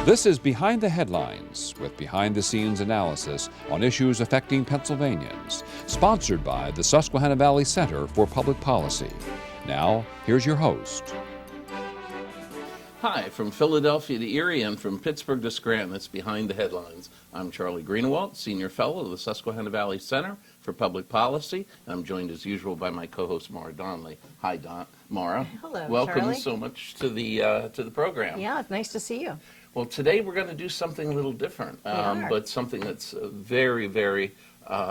This is Behind the Headlines, with behind-the-scenes analysis on issues affecting Pennsylvanians, sponsored by the Susquehanna Valley Center for Public Policy. Now, here's your host. Hi, from Philadelphia to Erie and from Pittsburgh to Scranton, it's Behind the Headlines. I'm Charlie Greenawalt, Senior Fellow of the Susquehanna Valley Center for Public Policy, and I'm joined as usual by my co-host Maura Donley. Hi, Maura. Hello, Welcome Charlie. so much to the program. Yeah, it's nice to see you. Well, today we're going to do something a little different, but something that's very, very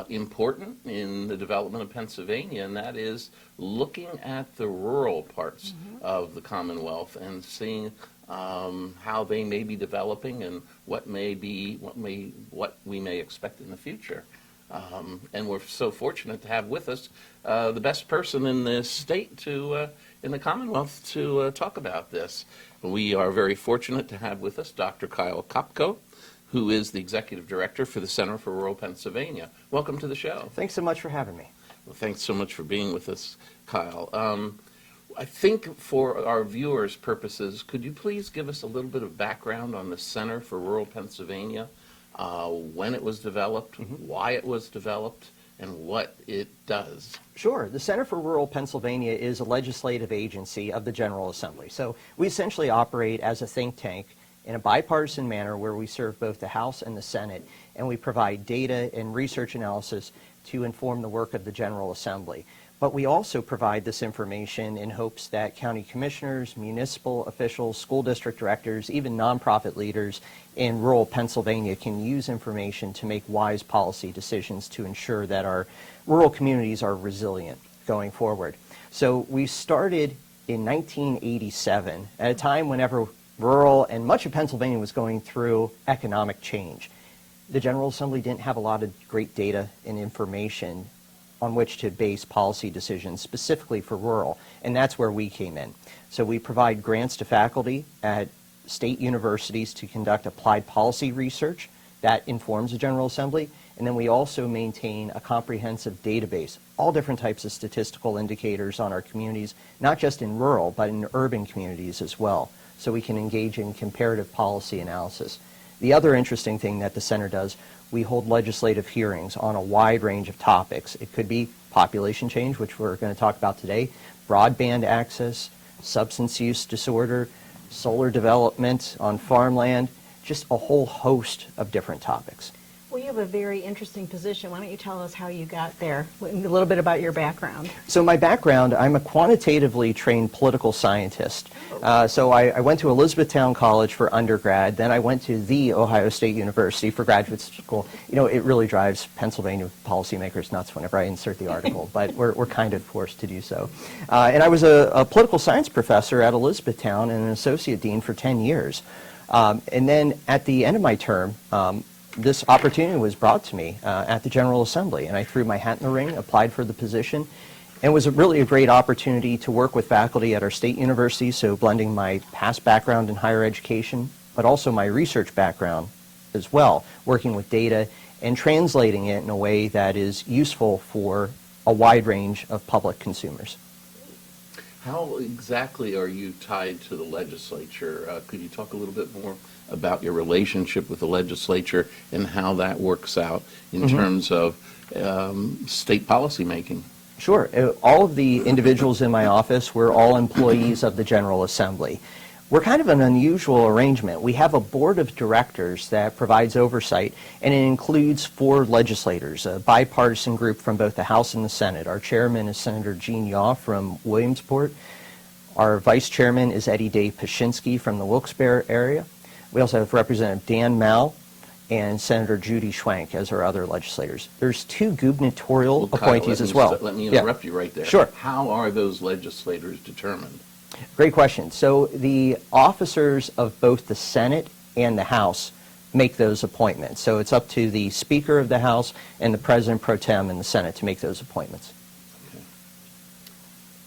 important in the development of Pennsylvania, and that is looking at the rural parts of the Commonwealth and seeing how they may be developing and what we may expect in the future. And we're so fortunate to have with us the best person in the state in the Commonwealth to talk about this. We are very fortunate to have with us Dr. Kyle Kopko, who is the Executive Director for the Center for Rural Pennsylvania. Welcome to the show. Thanks so much for having me. Well, thanks so much for being with us, Kyle. I think for our viewers' purposes, could you please give us a little bit of background on the Center for Rural Pennsylvania, when it was developed, why it was developed, and what it does? Sure. The Center for Rural Pennsylvania is a legislative agency of the General Assembly. So we essentially operate as a think tank in a bipartisan manner where we serve both the House and the Senate, and we provide data and research analysis to inform the work of the General Assembly. But we also provide this information in hopes that county commissioners, municipal officials, school district directors, even nonprofit leaders in rural Pennsylvania can use information to make wise policy decisions to ensure that our rural communities are resilient going forward. So we started in 1987 at a time whenever rural and much of Pennsylvania was going through economic change. The General Assembly didn't have a lot of great data and information on which to base policy decisions specifically for rural, and that's where we came in. So we provide grants to faculty at state universities to conduct applied policy research that informs the General Assembly, and then we also maintain a comprehensive database, all different types of statistical indicators on our communities, not just in rural, but in urban communities as well, so we can engage in comparative policy analysis. The other interesting thing that the center does, we hold legislative hearings on a wide range of topics. It could be population change, which we're going to talk about today, broadband access, substance use disorder, solar development on farmland, just a whole host of different topics. Well, you have a very interesting position. Why don't you tell us how you got there, a little bit about your background? So my background, I'm a quantitatively trained political scientist. So I went to Elizabethtown College for undergrad, then I went to The Ohio State University for graduate school. You know, it really drives Pennsylvania policymakers nuts whenever I insert the article, but we're kind of forced to do so. And I was a political science professor at Elizabethtown and an associate dean for 10 years. And then at the end of my term, this opportunity was brought to me at the General Assembly, and I threw my hat in the ring, applied for the position, and it was really a great opportunity to work with faculty at our state university, so blending my past background in higher education, but also my research background as well, working with data and translating it in a way that is useful for a wide range of public consumers. How exactly are you tied to the legislature? Could you talk a little bit more about your relationship with the legislature and how that works out in terms of state policy making? Sure. All of the individuals in my office, we're all employees of the General Assembly. We're kind of an unusual arrangement. We have a board of directors that provides oversight, and it includes 4 legislators, a bipartisan group from both the House and the Senate. Our chairman is Senator Gene Yaw from Williamsport. Our vice chairman is Eddie Day Pashinsky from the Wilkes-Barre area. We also have Representative Dan Mal and Senator Judy Schwank as our other legislators. There's 2 gubernatorial appointees as well. Let me interrupt you right there. Sure. How are those legislators determined? Great question. So the officers of both the Senate and the House make those appointments. So it's up to the Speaker of the House and the President pro tem in the Senate to make those appointments. Okay.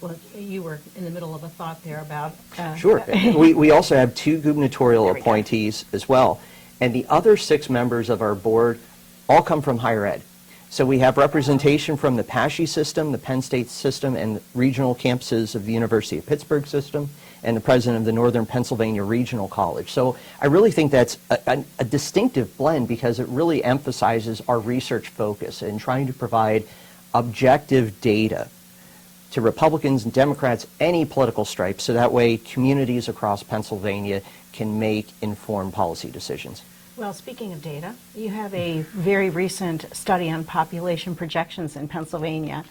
Well, you were in the middle of a thought there about... Sure. We also have 2 gubernatorial appointees as well. And the other 6 members of our board all come from higher ed. So we have representation from the PASHE system, the Penn State system, and regional campuses of the University of Pittsburgh system, and the president of the Northern Pennsylvania Regional College. So I really think that's a distinctive blend because it really emphasizes our research focus in trying to provide objective data to Republicans and Democrats, any political stripe, so that way communities across Pennsylvania can make informed policy decisions. Well, speaking of data, you have a very recent study on population projections in Pennsylvania.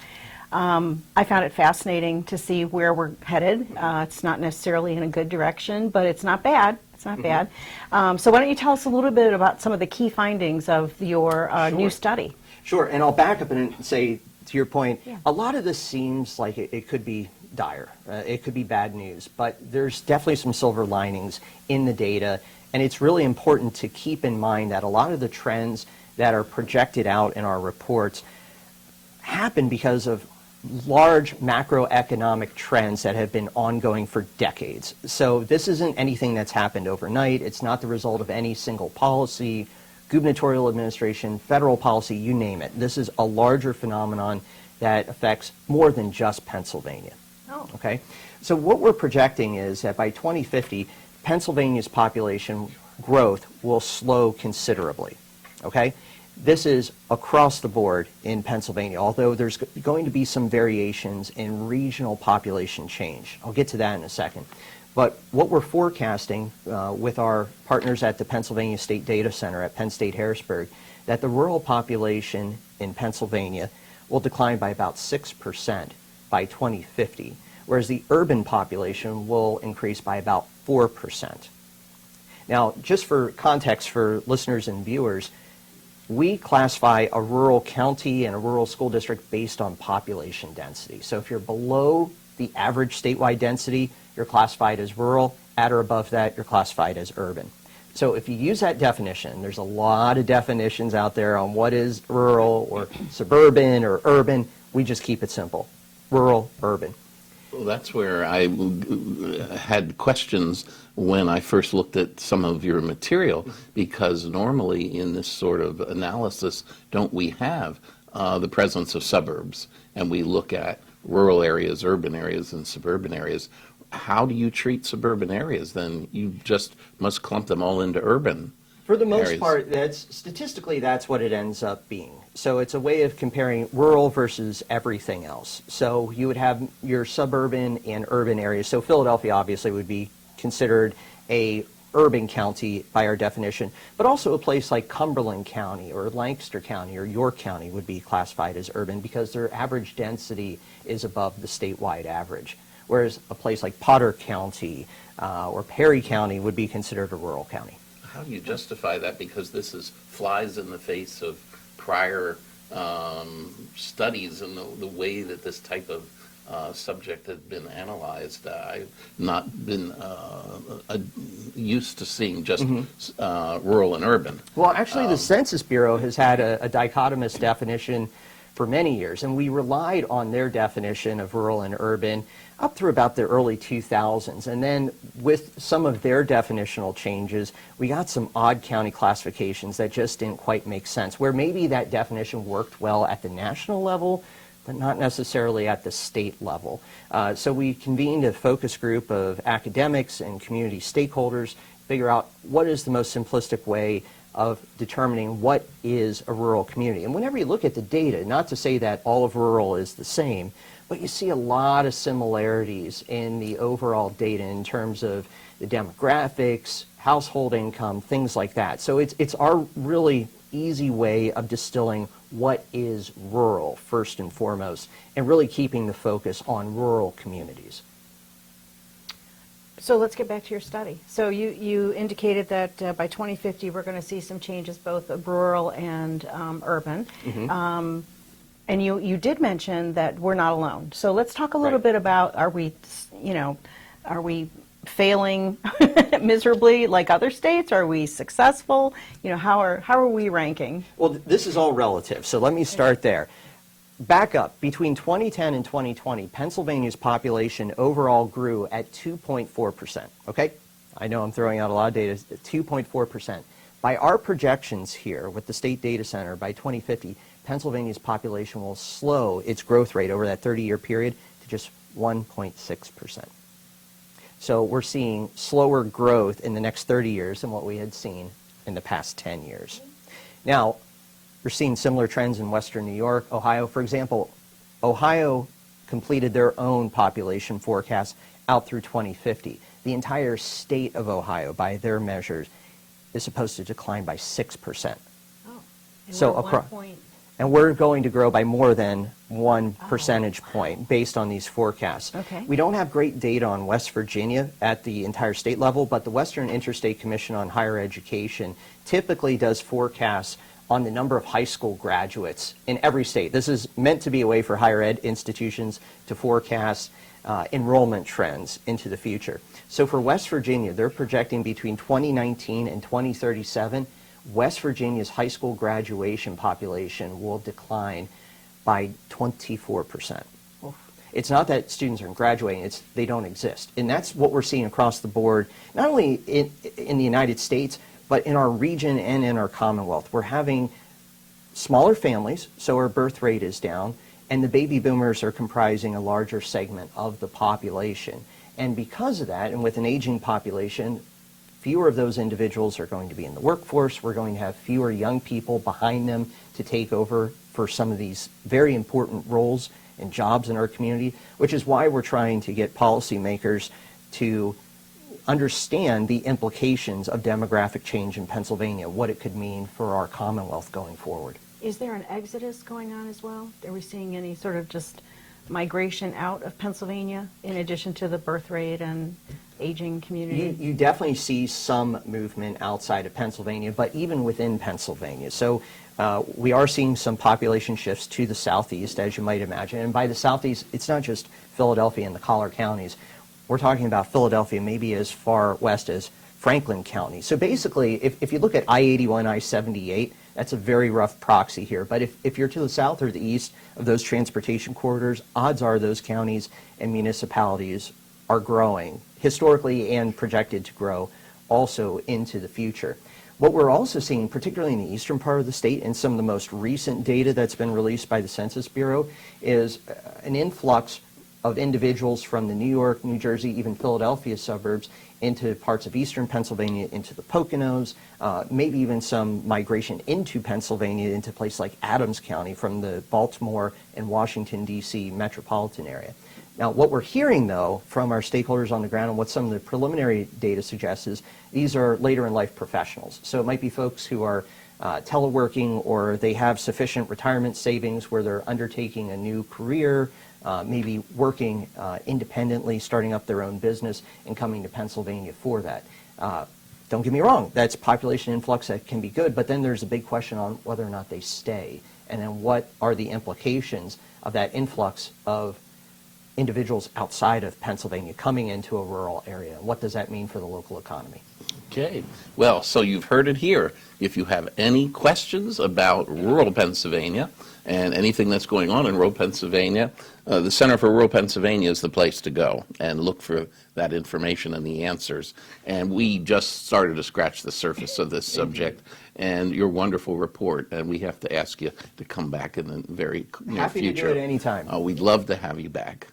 I found it fascinating to see where we're headed. It's not necessarily in a good direction, but it's not bad. It's not bad. So why don't you tell us a little bit about some of the key findings of your new study? Sure, and I'll back up and say, to your point, a lot of this seems like it could be dire. It could be bad news, but there's definitely some silver linings in the data, and it's really important to keep in mind that a lot of the trends that are projected out in our reports happen because of large macroeconomic trends that have been ongoing for decades. So this isn't anything that's happened overnight. It's not the result of any single policy, gubernatorial administration, federal policy, you name it. This is a larger phenomenon that affects more than just Pennsylvania. Oh. Okay? So what we're projecting is that by 2050, Pennsylvania's population growth will slow considerably. Okay? This is across the board in Pennsylvania, although there's going to be some variations in regional population change. I'll get to that in a second. But what we're forecasting with our partners at the Pennsylvania State Data Center at Penn State Harrisburg, that the rural population in Pennsylvania will decline by about 6% by 2050, whereas the urban population will increase by about 4%. Now, just for context for listeners and viewers, we classify a rural county and a rural school district based on population density. So if you're below the average statewide density, you're classified as rural. At or above that, you're classified as urban. So if you use that definition, there's a lot of definitions out there on what is rural or suburban or urban. We just keep it simple. Rural, urban. Well, that's where I had questions when I first looked at some of your material, because normally in this sort of analysis, don't we have the presence of suburbs, and we look at rural areas, urban areas, and suburban areas. How do you treat suburban areas then? You just must clump them all into urban. For the most areas. part, statistically, that's what it ends up being. So it's a way of comparing rural versus everything else. So you would have your suburban and urban areas. So Philadelphia obviously would be considered a urban county by our definition, but also a place like Cumberland County or Lancaster County or York County would be classified as urban because their average density is above the statewide average. Whereas a place like Potter County or Perry County would be considered a rural county. How do you justify that? Because this flies in the face of prior studies and the way that this type of subject has been analyzed. I've not been used to seeing just rural and urban. Well, actually, the Census Bureau has had a dichotomous definition for many years, and we relied on their definition of rural and urban up through about the early 2000s. And then with some of their definitional changes, we got some odd county classifications that just didn't quite make sense, where maybe that definition worked well at the national level, but not necessarily at the state level. So we convened a focus group of academics and community stakeholders to figure out what is the most simplistic way of determining what is a rural community. And whenever you look at the data, not to say that all of rural is the same, but you see a lot of similarities in the overall data in terms of the demographics, household income, things like that. So it's our really easy way of distilling what is rural first and foremost, and really keeping the focus on rural communities. So let's get back to your study. So you indicated that by 2050 we're going to see some changes both rural and urban. And you did mention that we're not alone. So let's talk a little bit about, are we failing miserably like other states? Are we successful? How are we ranking? Well, this is all relative, so let me start there. Back up, between 2010 and 2020, Pennsylvania's population overall grew at 2.4%, okay? I know I'm throwing out a lot of data, 2.4%. By our projections here with the State Data Center, by 2050, Pennsylvania's population will slow its growth rate over that 30-year period to just 1.6%. So we're seeing slower growth in the next 30 years than what we had seen in the past 10 years. Now, we're seeing similar trends in Western New York, Ohio. For example, Ohio completed their own population forecast out through 2050. The entire state of Ohio, by their measures, is supposed to decline by 6%. Oh, and So we're across, 1 point. and we're going to grow by more than 1 percentage point based on these forecasts. Okay. We don't have great data on West Virginia at the entire state level, but the Western Interstate Commission on Higher Education typically does forecasts on the number of high school graduates in every state. This is meant to be a way for higher ed institutions to forecast enrollment trends into the future. So for West Virginia, they're projecting between 2019 and 2037, West Virginia's high school graduation population will decline by 24%. It's not that students aren't graduating, it's they don't exist. And that's what we're seeing across the board, not only in the United States, but in our region and in our Commonwealth. We're having smaller families, so our birth rate is down, and the baby boomers are comprising a larger segment of the population. And because of that, and with an aging population, fewer of those individuals are going to be in the workforce. We're going to have fewer young people behind them to take over for some of these very important roles and jobs in our community, which is why we're trying to get policymakers to understand the implications of demographic change in Pennsylvania, what it could mean for our Commonwealth going forward. Is there an exodus going on as well? Are we seeing any sort of just migration out of Pennsylvania in addition to the birth rate and aging community? You definitely see some movement outside of Pennsylvania, but even within Pennsylvania. So we are seeing some population shifts to the southeast, as you might imagine. And by the southeast, it's not just Philadelphia and the collar counties. We're talking about Philadelphia maybe as far west as Franklin County. So basically, if you look at I-81, I-78, that's a very rough proxy here. But if you're to the south or the east of those transportation corridors, odds are those counties and municipalities are growing historically and projected to grow also into the future. What we're also seeing, particularly in the eastern part of the state, and some of the most recent data that's been released by the Census Bureau, is an influx of individuals from the New York, New Jersey, even Philadelphia suburbs into parts of eastern Pennsylvania, into the Poconos, maybe even some migration into Pennsylvania, into places like Adams County from the Baltimore and Washington, D.C. metropolitan area. Now, what we're hearing, though, from our stakeholders on the ground and what some of the preliminary data suggests is these are later in life professionals. So it might be folks who are teleworking, or they have sufficient retirement savings where they're undertaking a new career, maybe working independently, starting up their own business, and coming to Pennsylvania for that. Don't get me wrong, that's population influx that can be good, but then there's a big question on whether or not they stay, and then what are the implications of that influx of individuals outside of Pennsylvania coming into a rural area. What does that mean for the local economy? Okay, well, so you've heard it here. If you have any questions about rural Pennsylvania and anything that's going on in rural Pennsylvania, the Center for Rural Pennsylvania is the place to go and look for that information and the answers. And we just started to scratch the surface of this subject and your wonderful report, and we have to ask you to come back in the very near Happy future. to do it anytime. We'd love to have you back.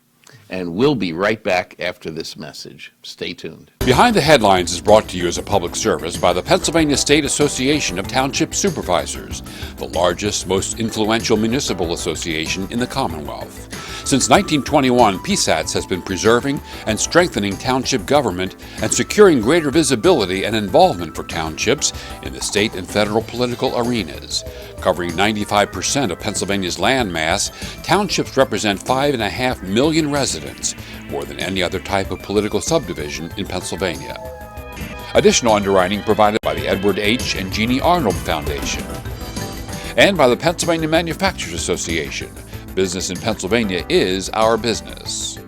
And we'll be right back after this message. Stay tuned. Behind the Headlines is brought to you as a public service by the Pennsylvania State Association of Township Supervisors, the largest, most influential municipal association in the Commonwealth. Since 1921, PSATS has been preserving and strengthening township government and securing greater visibility and involvement for townships in the state and federal political arenas. Covering 95% of Pennsylvania's land mass, townships represent 5.5 million residents, more than any other type of political subdivision in Pennsylvania. Additional underwriting provided by the Edward H. and Jeannie Arnold Foundation and by the Pennsylvania Manufacturers Association. Business in Pennsylvania is our business.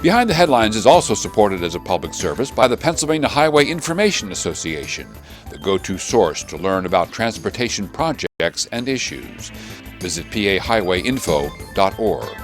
Behind the Headlines is also supported as a public service by the Pennsylvania Highway Information Association, the go-to source to learn about transportation projects and issues. Visit pahighwayinfo.org.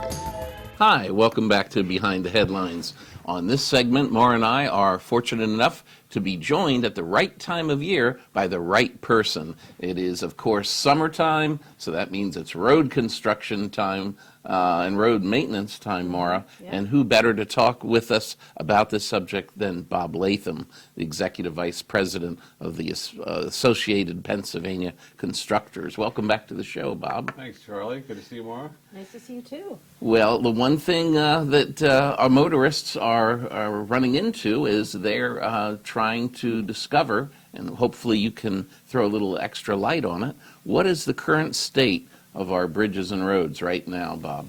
Hi, welcome back to Behind the Headlines. On this segment, Maura and I are fortunate enough to be joined at the right time of year by the right person. It is, of course, summertime, so that means it's road construction time and road maintenance time, Maura. Yeah. And who better to talk with us about this subject than Bob Latham, the Executive Vice President of the Associated Pennsylvania Constructors. Welcome back to the show, Bob. Thanks, Charlie. Good to see you, Maura. Nice to see you too. Well, the one thing that our motorists are running into is they're trying to discover, and hopefully you can throw a little extra light on it, what is the current state of our bridges and roads right now, Bob?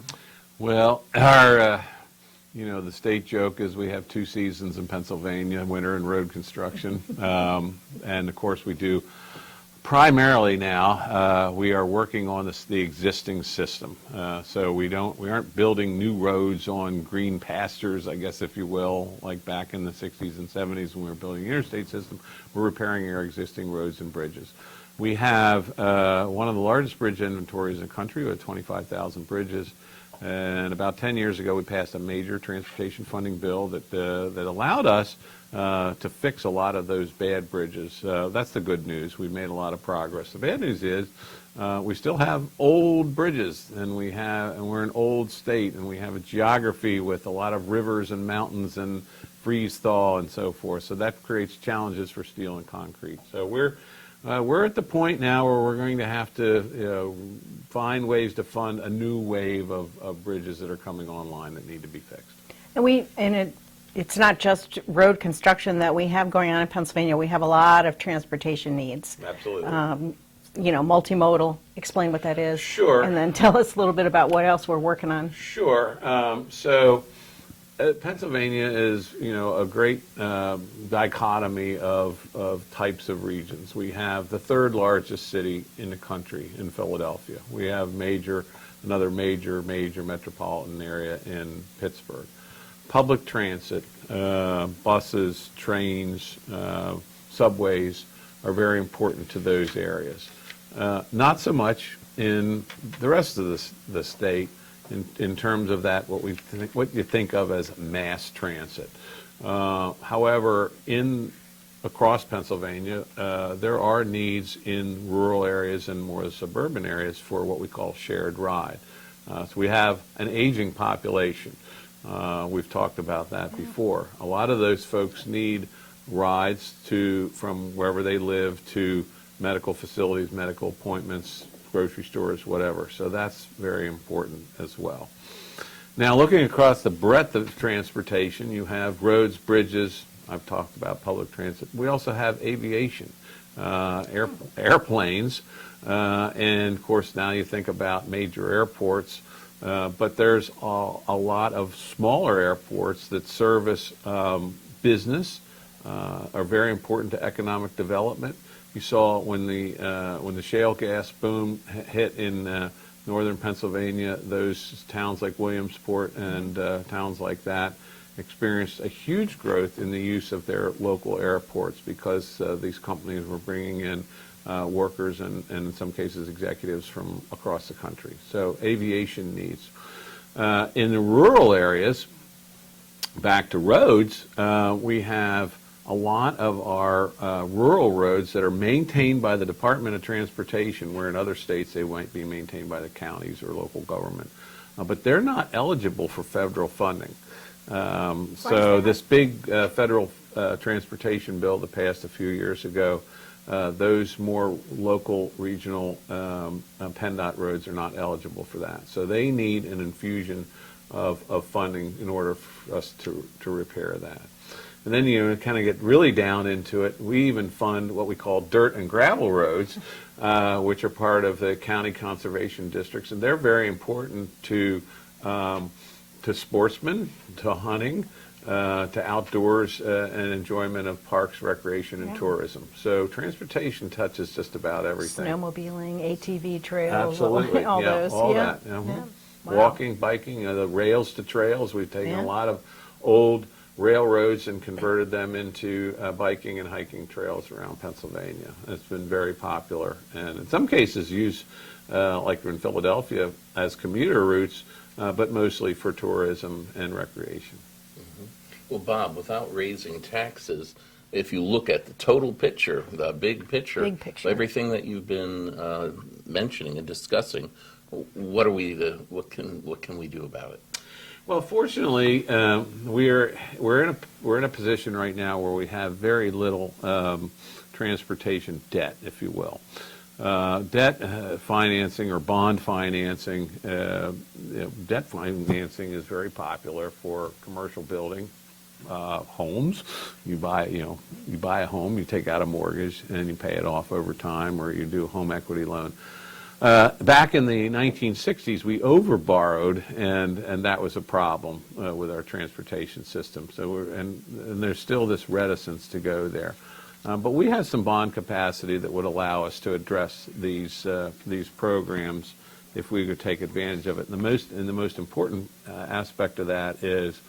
Well, our, the state joke is we have two seasons in Pennsylvania, winter and road construction. And of course we do primarily now, we are working on the existing system. So we aren't building new roads on green pastures, I guess, if you will, like back in the 60s and 70s when we were building the interstate system. We're repairing our existing roads and bridges. We have one of the largest bridge inventories in the country with 25,000 bridges. And about 10 years ago, we passed a major transportation funding bill that allowed us to fix a lot of those bad bridges. That's the good news. We've made a lot of progress. The bad news is we still have old bridges, and we're an old state, and we have a geography with a lot of rivers and mountains and freeze thaw and so forth. So that creates challenges for steel and concrete. So we're at the point now where we're going to have to find ways to fund a new wave of bridges that are coming online that need to be fixed. And it's not just road construction that we have going on in Pennsylvania. We have a lot of transportation needs. Absolutely. Multimodal. Explain what that is. Sure. And then tell us a little bit about what else we're working on. Sure. Pennsylvania is, a great dichotomy of types of regions. We have the third largest city in the country in Philadelphia. We have another major metropolitan area in Pittsburgh. Public transit, buses, trains, subways are very important to those areas. Not so much in the rest of the state. In terms of that, what you think of as mass transit. However, across Pennsylvania, there are needs in rural areas and more suburban areas for what we call shared ride. So we have an aging population. We've talked about that before. A lot of those folks need rides from wherever they live to medical facilities, medical appointments, grocery stores, whatever. So that's very important as well. Now, looking across the breadth of transportation, you have roads, bridges. I've talked about public transit. We also have aviation, airplanes, and of course now you think about major airports. But there's a lot of smaller airports that service business, are very important to economic development. You saw when the shale gas boom hit in northern Pennsylvania, those towns like Williamsport and towns like that experienced a huge growth in the use of their local airports because these companies were bringing in workers and in some cases executives from across the country. So aviation needs. In the rural areas, back to roads, we have a lot of our rural roads that are maintained by the Department of Transportation, where in other states they might be maintained by the counties or local government. But they're not eligible for federal funding. So this big federal transportation bill that passed a few years ago, those more local, regional PennDOT roads are not eligible for that. So they need an infusion of funding in order for us to repair that. And then you kind of get really down into it. We even fund what we call dirt and gravel roads, which are part of the county conservation districts, and they're very important to sportsmen, to hunting, to outdoors and enjoyment of parks, recreation, and tourism. So transportation touches just about everything. Snowmobiling, ATV trails, Absolutely, all those. All yeah. that. Yeah. Wow. Walking, biking, the rails to trails. We've taken a lot of old railroads and converted them into biking and hiking trails around Pennsylvania. It's been very popular, and in some cases used, like in Philadelphia, as commuter routes, but mostly for tourism and recreation. Mm-hmm. Well, Bob, without raising taxes, if you look at the total picture, the big picture, everything that you've been mentioning and discussing, what can we do about it? Well, fortunately, we're in a position right now where we have very little transportation debt, if you will. Debt financing or bond financing, debt financing is very popular for commercial building, homes. You buy a home, you take out a mortgage, and you pay it off over time, or you do a home equity loan. Back in the 1960s, we overborrowed, and that was a problem with our transportation system. So and there's still this reticence to go there. But we have some bond capacity that would allow us to address these programs if we could take advantage of it. And the most important aspect of that is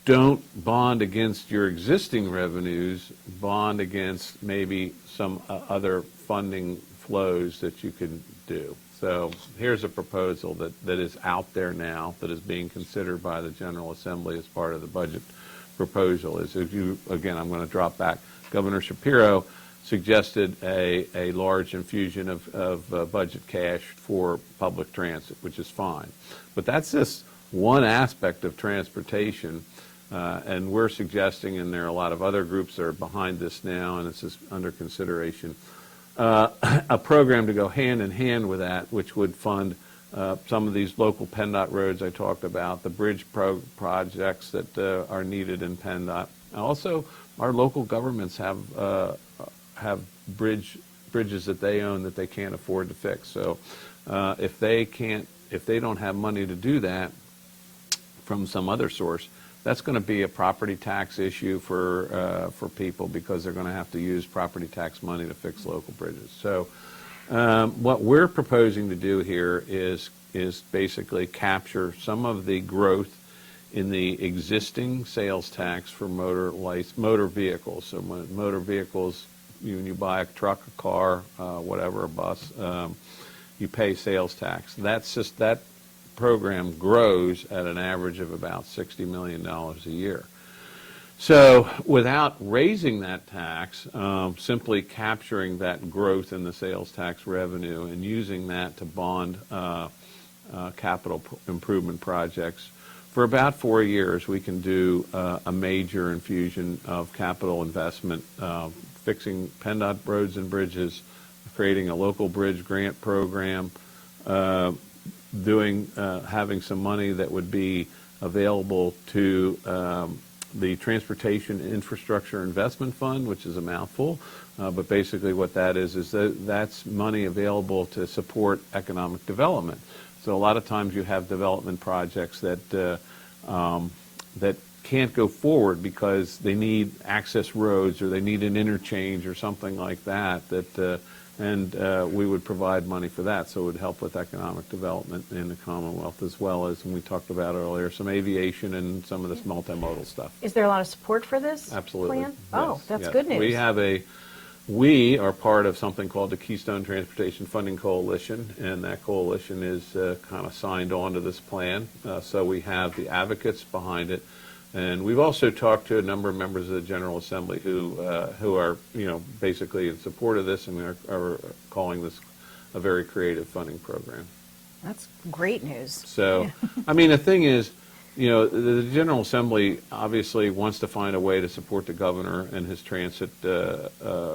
don't bond against your existing revenues, bond against maybe some other funding flows that you can do. So here's a proposal that is out there now that is being considered by the General Assembly as part of the budget proposal. Again, I'm going to drop back. Governor Shapiro suggested a large infusion of budget cash for public transit, which is fine. But that's just one aspect of transportation, and we're suggesting, and there are a lot of other groups that are behind this now, and this is under consideration, a program to go hand in hand with that, which would fund some of these local PennDOT roads I talked about, the bridge projects that are needed in PennDOT. Also, our local governments have bridges that they own that they can't afford to fix. So if they don't have money to do that from some other source, that's going to be a property tax issue for people, because they're going to have to use property tax money to fix local bridges. So what we're proposing to do here is basically capture some of the growth in the existing sales tax for motor vehicles. So motor vehicles, when you buy a truck, a car, whatever, a bus, you pay sales tax. That program grows at an average of about $60 million a year. So without raising that tax, simply capturing that growth in the sales tax revenue and using that to bond capital improvement projects, for about 4 years we can do a major infusion of capital investment, fixing PennDOT roads and bridges, creating a local bridge grant program, having some money that would be available to the Transportation Infrastructure Investment Fund, which is a mouthful, but basically what that is that's money available to support economic development. So a lot of times you have development projects that can't go forward because they need access roads or they need an interchange or something like that, and we would provide money for that. So it would help with economic development in the Commonwealth, as well as, when we talked about earlier, some aviation and some of this multimodal stuff. Is there a lot of support for this Absolutely. plan? Yes. Oh, that's Yes. good news. We are part of something called the Keystone Transportation Funding Coalition, and that coalition is kind of signed on to this plan. So we have the advocates behind it, and we've also talked to a number of members of the General Assembly who are, basically in support of this, and are calling this a very creative funding program. That's great news. So, I mean, the thing is, the General Assembly obviously wants to find a way to support the governor and his transit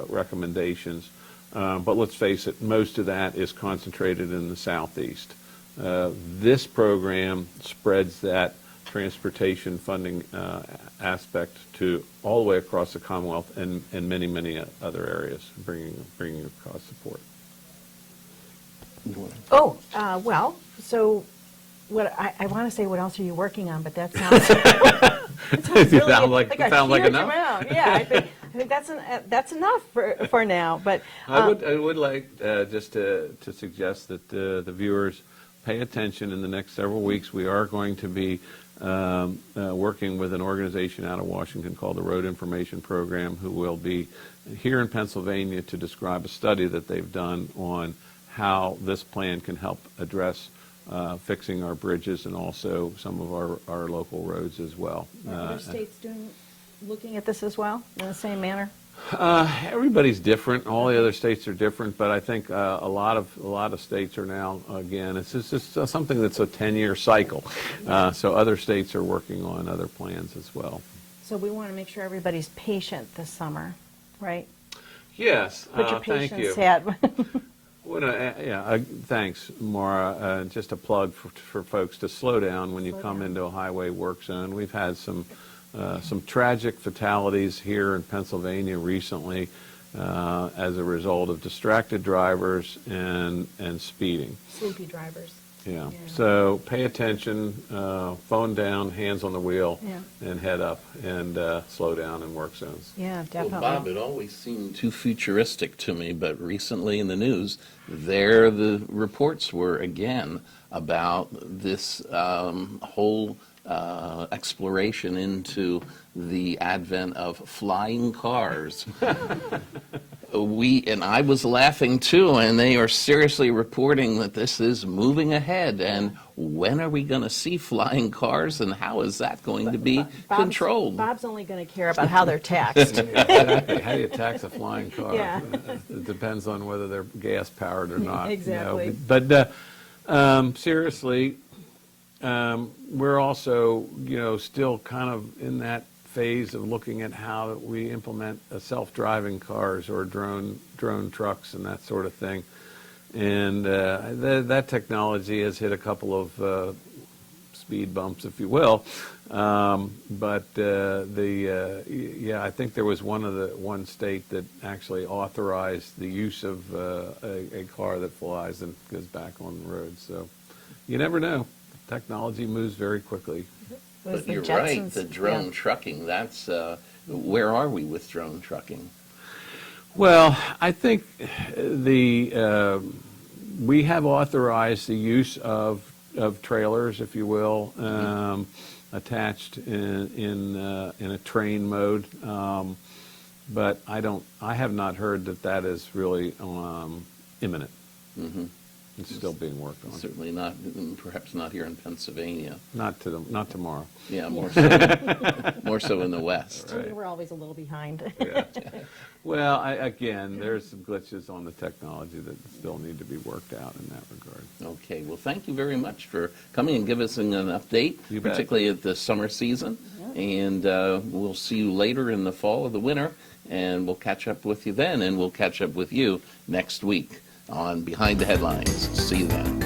recommendations, but let's face it, most of that is concentrated in the Southeast. This program spreads that transportation funding aspect to all the way across the Commonwealth and many, many other areas, bringing across support. So what I want to say, what else are you working on? But that sounds, it sounds really Sound like huge enough? amount. Yeah, I think that's enough for now. But I would like just to suggest that the viewers pay attention in the next several weeks. We are going to be working with an organization out of Washington called the Road Information Program, who will be here in Pennsylvania to describe a study that they've done on how this plan can help address fixing our bridges and also some of our local roads as well. Are other states looking at this as well in the same manner? Everybody's different. All the other states are different, but I think a lot of states are now, again, it's just something that's a 10-year cycle. So other states are working on other plans as well. So we want to make sure everybody's patient this summer, right? Yes, Put your thank you. patience hat. Thanks, Maura. Just a plug for folks to slow down when you come into a highway work zone. We've had some tragic fatalities here in Pennsylvania recently as a result of distracted drivers and speeding. Sleepy drivers. Yeah. So pay attention, phone down, hands on the wheel, and head up and slow down in work zones. Yeah, definitely. Well, Bob, it always seemed too futuristic to me, but recently in the news, there the reports were again about this whole exploration into the advent of flying cars. I was laughing too, and they are seriously reporting that this is moving ahead. And when are we going to see flying cars, and how is that going to be controlled? Bob's only going to care about how they're taxed. Exactly. How do you tax a flying car? Yeah. It depends on whether they're gas powered or not. Exactly. You know. But seriously, we're also, still kind of in that phase of looking at how we implement self-driving cars or drone trucks and that sort of thing. And that technology has hit a couple of speed bumps, if you will. But I think there was one state that actually authorized the use of a car that flies and goes back on the road. So you never know. Technology moves very quickly. But you're right, the drone trucking, that's, where are we with drone trucking? Well, I think we have authorized the use of trailers, if you will, attached in a train mode. But I have not heard that is really imminent. Mm-hmm. It's still being worked on. Certainly not, perhaps not here in Pennsylvania. Not tomorrow. Yeah, more so in the West. Right. We're always a little behind. Yeah. Well, again, there's some glitches on the technology that still need to be worked out in that regard. Okay, well, thank you very much for coming and giving us an update, particularly at the summer season. Yeah. And we'll see you later in the fall or the winter, and we'll catch up with you then, and we'll catch up with you next week on Behind the Headlines. See you then.